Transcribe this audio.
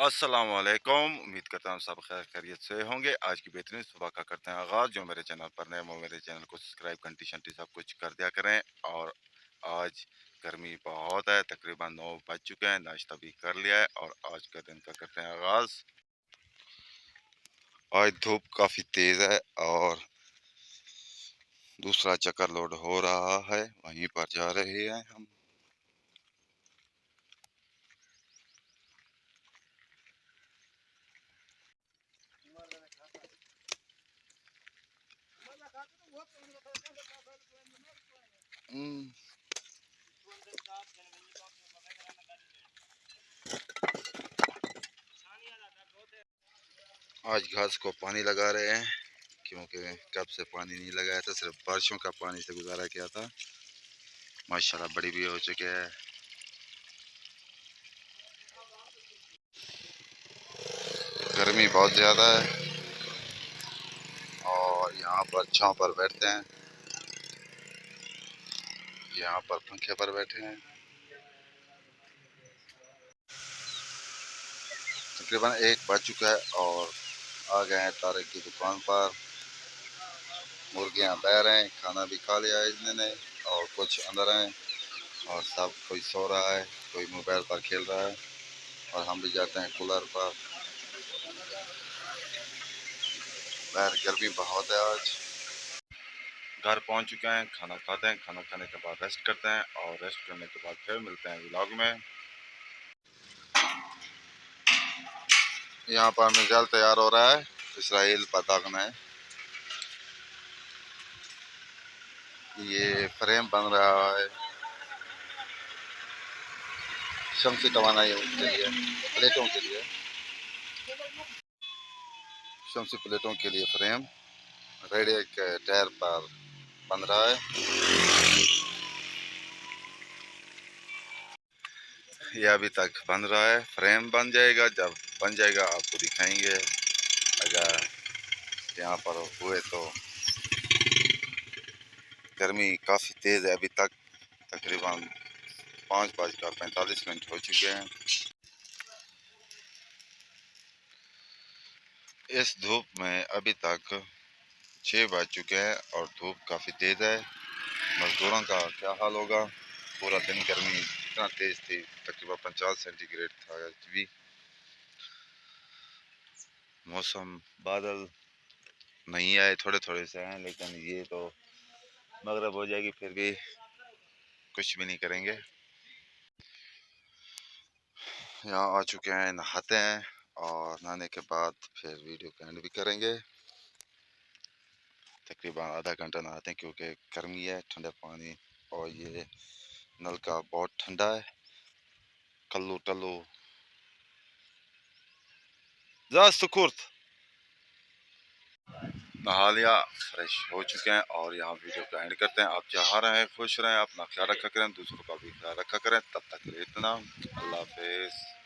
अस्सलाम वालेकुम। उम्मीद करता हूँ सब खैर खैरियत से होंगे। आज की बेहतरीन सुबह का करते हैं आगाज़। जो मेरे चैनल पर नए वो मेरे चैनल को सब्सक्राइब घंटी शंटी सब कुछ कर दिया करें। और आज गर्मी बहुत है, तकरीबन 9 बज चुके हैं, नाश्ता भी कर लिया है और आज का दिन का करते हैं आगाज़। आज धूप काफ़ी तेज़ है और दूसरा चक्कर लोड हो रहा है, वहीं पर जा रहे हैं हम। आज घास को पानी लगा रहे हैं क्योंकि कब से पानी नहीं लगाया था, सिर्फ बारिशों का पानी से गुजारा किया था। माशाल्लाह बड़ी भी हो चुके हैं। गर्मी बहुत ज़्यादा है और यहाँ पर छांव पर बैठते हैं, यहाँ पर पंखे पर बैठे हैं। तकरीबन 1 बज चुका है और आ गए हैं तारिक की दुकान पर। मुर्गियाँ बैठ रहे हैं, खाना भी खा लिया है इन्होंने और कुछ अंदर हैं और सब कोई सो रहा है, कोई मोबाइल पर खेल रहा है और हम भी जाते हैं कूलर पर। बाहर गर्मी बहुत है आज। घर पहुंच चुके हैं, खाना खाते हैं, खाना खाने के बाद रेस्ट करते हैं और रेस्ट करने के बाद फिर मिलते हैं व्लॉग में। यहाँ पर मिसाइल तैयार हो रहा है, इसराइल पताक में। ये फ्रेम बन रहा है शमसी तवानाई के लिए, प्लेटों के लिए, शमसी प्लेटों के लिए फ्रेम रेडियो के टायर पर बन रहा है। ये अभी तक बन रहा है, फ्रेम बन जाएगा, जब बन जाएगा आपको दिखाएंगे। अगर यहाँ पर हुए तो गर्मी काफ़ी तेज़ है अभी तक, तकरीबन 5:45 हो चुके हैं। इस धूप में अभी तक 6 बज चुके हैं और धूप काफ़ी तेज़ है। मज़दूरों का क्या हाल होगा। पूरा दिन गर्मी इतना तेज़ थी, तकरीबन 50 सेंटीग्रेड था आज भी। मौसम बादल नहीं आए, थोड़े थोड़े से हैं, लेकिन ये तो मगरिब हो जाएगी फिर भी कुछ भी नहीं करेंगे। यहाँ आ चुके हैं, नहाते हैं और नहाने के बाद फिर वीडियो का एंड भी करेंगे। तकरीबन आधा घंटा नहाते हैं क्योंकि गर्मी है, ठंडा पानी और ये नल का बहुत ठंडा है। कल्लू टल्लू जा सुकुर्त नहा लिया, फ्रेश हो चुके हैं और यहाँ वीडियो का एंड करते हैं। आप जहाँ रहें खुश रहें, अपना ख्याल रखा करें, दूसरों का भी ख्याल रखा करें। तब तक के लिए इतना, अल्लाह हाफिज़।